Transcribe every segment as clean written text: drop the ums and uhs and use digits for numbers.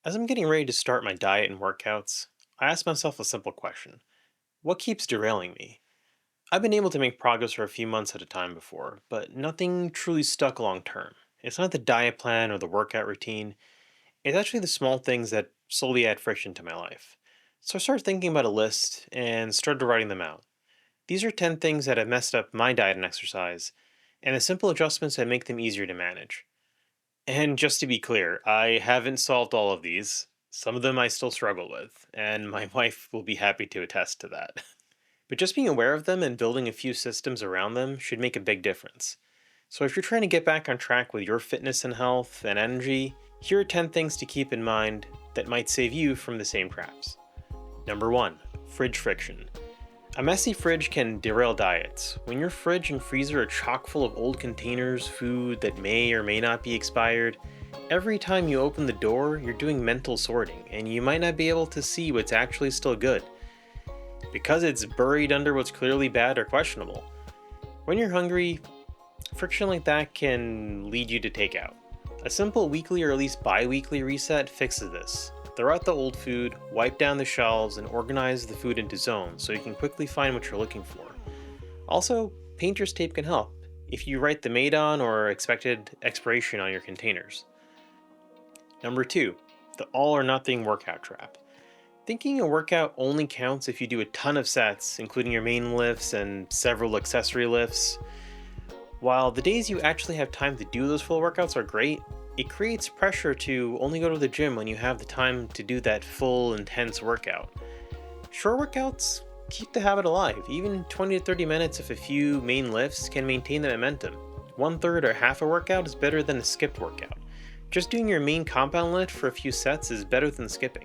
As I'm getting ready to start my diet and workouts, I ask myself a simple question. What keeps derailing me? I've been able to make progress for a few months at a time before, but nothing truly stuck long term. It's not the diet plan or the workout routine, it's actually the small things that slowly add friction to my life. So I started thinking about a list and started writing them out. These are 10 things that have messed up my diet and exercise, and the simple adjustments that make them easier to manage. And just to be clear, I haven't solved all of these. Some of them I still struggle with, and my wife will be happy to attest to that. But just being aware of them and building a few systems around them should make a big difference. So if you're trying to get back on track with your fitness and health and energy, here are 10 things to keep in mind that might save you from the same traps. Number 1, fridge friction. A messy fridge can derail diets. When your fridge and freezer are chock full of old containers, food that may or may not be expired, every time you open the door, you're doing mental sorting, and you might not be able to see what's actually still good, because it's buried under what's clearly bad or questionable. When you're hungry, friction like that can lead you to takeout. A simple weekly or at least bi-weekly reset fixes this. Throw out the old food, wipe down the shelves, and organize the food into zones so you can quickly find what you're looking for. Also, painter's tape can help if you write the made on or expected expiration on your containers. Number 2, the all or nothing workout trap. Thinking a workout only counts if you do a ton of sets, including your main lifts and several accessory lifts. While the days you actually have time to do those full workouts are great, it creates pressure to only go to the gym when you have the time to do that full, intense workout. Short workouts keep the habit alive. Even 20 to 30 minutes of a few main lifts can maintain the momentum. One third or half a workout is better than a skipped workout. Just doing your main compound lift for a few sets is better than skipping.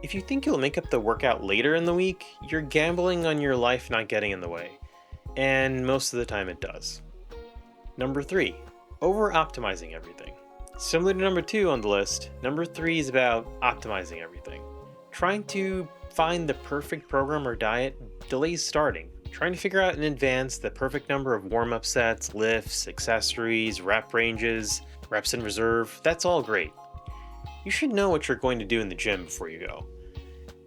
If you think you'll make up the workout later in the week, you're gambling on your life not getting in the way. And most of the time it does. Number 3, over-optimizing everything. Similar to number 2 on the list, number 3 is about optimizing everything. Trying to find the perfect program or diet delays starting. Trying to figure out in advance the perfect number of warm-up sets, lifts, accessories, rep ranges, reps in reserve, that's all great. You should know what you're going to do in the gym before you go,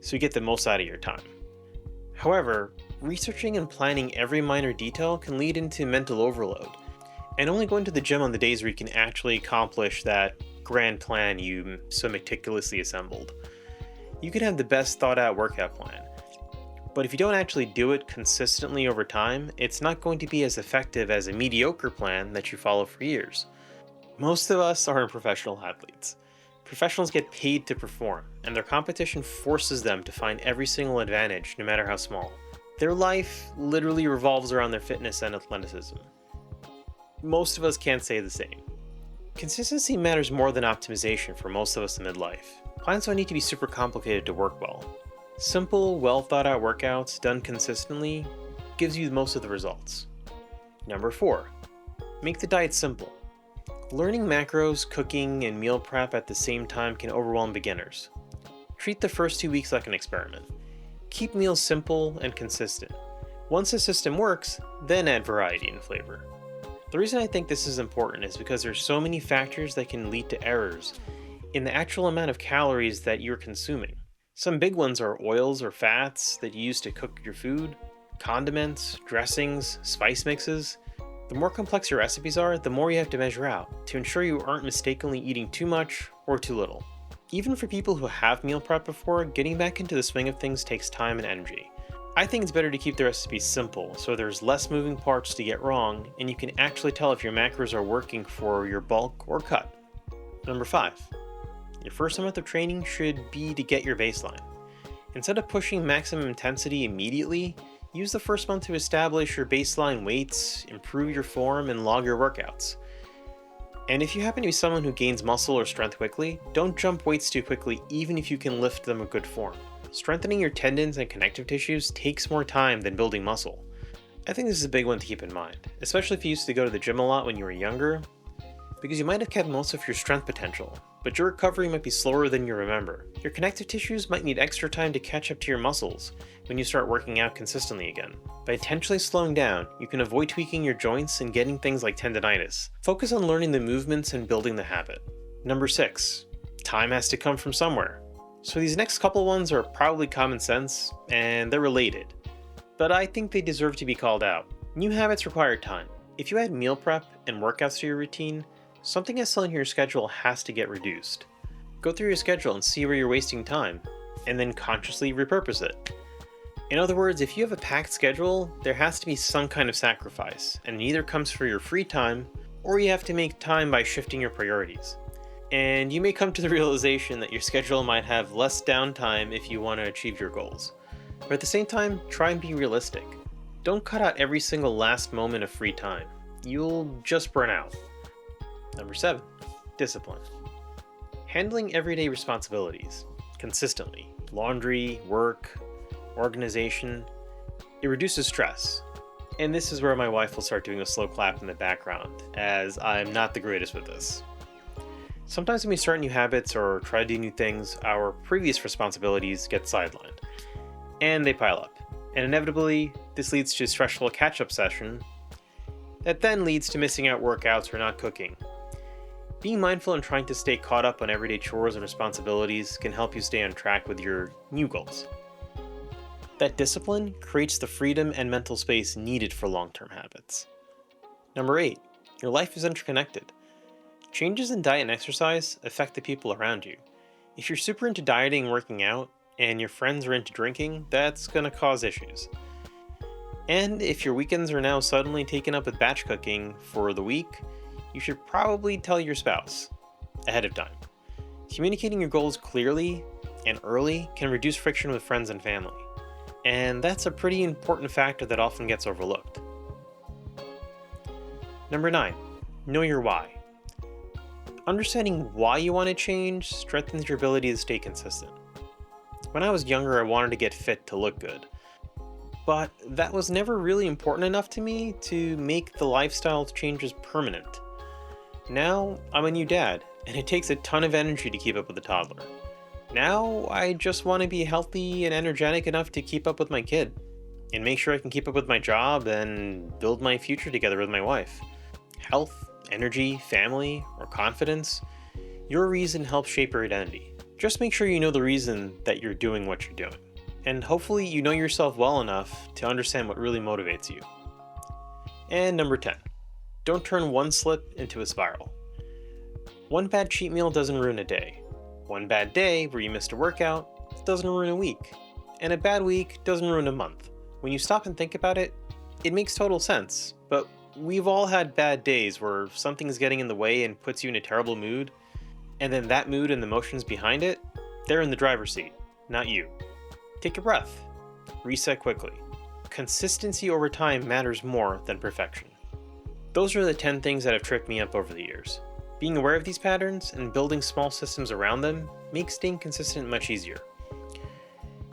so you get the most out of your time. However, researching and planning every minor detail can lead into mental overload, and only going to the gym on the days where you can actually accomplish that grand plan you so meticulously assembled. You can have the best thought out workout plan, but if you don't actually do it consistently over time, it's not going to be as effective as a mediocre plan that you follow for years. Most of us aren't professional athletes. Professionals get paid to perform, and their competition forces them to find every single advantage, no matter how small. Their life literally revolves around their fitness and athleticism. Most of us can't say the same. Consistency matters more than optimization for most of us in midlife. Plans don't need to be super complicated to work well. Simple, well thought out workouts done consistently gives you most of the results. Number 4, make the diet simple. Learning macros, cooking, and meal prep at the same time can overwhelm beginners. Treat the first 2 weeks like an experiment. Keep meals simple and consistent. Once the system works, then add variety and flavor. The reason I think this is important is because there's so many factors that can lead to errors in the actual amount of calories that you're consuming. Some big ones are oils or fats that you use to cook your food, condiments, dressings, spice mixes. The more complex your recipes are, the more you have to measure out to ensure you aren't mistakenly eating too much or too little. Even for people who have meal prep before, getting back into the swing of things takes time and energy. I think it's better to keep the recipes simple so there's less moving parts to get wrong and you can actually tell if your macros are working for your bulk or cut. Number 5, your first month of training should be to get your baseline. Instead of pushing maximum intensity immediately, use the first month to establish your baseline weights, improve your form, and log your workouts. And if you happen to be someone who gains muscle or strength quickly, don't jump weights too quickly even if you can lift them in good form. Strengthening your tendons and connective tissues takes more time than building muscle. I think this is a big one to keep in mind, especially if you used to go to the gym a lot when you were younger, because you might have kept most of your strength potential, but your recovery might be slower than you remember. Your connective tissues might need extra time to catch up to your muscles when you start working out consistently again. By intentionally slowing down, you can avoid tweaking your joints and getting things like tendonitis. Focus on learning the movements and building the habit. Number 6, Time has to come from somewhere. So these next couple ones are probably common sense, and they're related. But I think they deserve to be called out. New habits require time. If you add meal prep and workouts to your routine, something as still in your schedule has to get reduced. Go through your schedule and see where you're wasting time, and then consciously repurpose it. In other words, if you have a packed schedule, there has to be some kind of sacrifice, and it either comes for your free time, or you have to make time by shifting your priorities. And you may come to the realization that your schedule might have less downtime if you want to achieve your goals. But at the same time, try and be realistic. Don't cut out every single last moment of free time. You'll just burn out. Number 7, discipline. Handling everyday responsibilities consistently, laundry, work, organization, it reduces stress. And this is where my wife will start doing a slow clap in the background, as I'm not the greatest with this. Sometimes when we start new habits or try to do new things, our previous responsibilities get sidelined, and they pile up. And inevitably, this leads to a stressful catch-up session that then leads to missing out workouts or not cooking. Being mindful and trying to stay caught up on everyday chores and responsibilities can help you stay on track with your new goals. That discipline creates the freedom and mental space needed for long-term habits. Number 8, your life is interconnected. Changes in diet and exercise affect the people around you. If you're super into dieting and working out, and your friends are into drinking, that's going to cause issues. And if your weekends are now suddenly taken up with batch cooking for the week, you should probably tell your spouse ahead of time. Communicating your goals clearly and early can reduce friction with friends and family. And that's a pretty important factor that often gets overlooked. Number 9, know your why. Understanding why you want to change strengthens your ability to stay consistent. When I was younger, I wanted to get fit to look good. But that was never really important enough to me to make the lifestyle changes permanent. Now, I'm a new dad, and it takes a ton of energy to keep up with a toddler. Now, I just want to be healthy and energetic enough to keep up with my kid, and make sure I can keep up with my job and build my future together with my wife. Health, energy, family, or confidence, your reason helps shape your identity. Just make sure you know the reason that you're doing what you're doing. And hopefully you know yourself well enough to understand what really motivates you. And number 10, don't turn one slip into a spiral. One bad cheat meal doesn't ruin a day. One bad day where you missed a workout doesn't ruin a week. And a bad week doesn't ruin a month. When you stop and think about it, it makes total sense. But we've all had bad days where something's getting in the way and puts you in a terrible mood. And then that mood and the emotions behind it, they're in the driver's seat, not you. Take a breath. Reset quickly. Consistency over time matters more than perfection. Those are the 10 things that have tripped me up over the years. Being aware of these patterns and building small systems around them makes staying consistent much easier.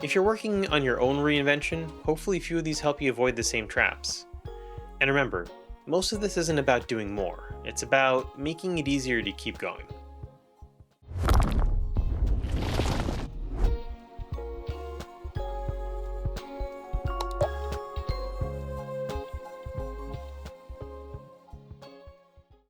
If you're working on your own reinvention, hopefully a few of these help you avoid the same traps. And remember, most of this isn't about doing more. It's about making it easier to keep going.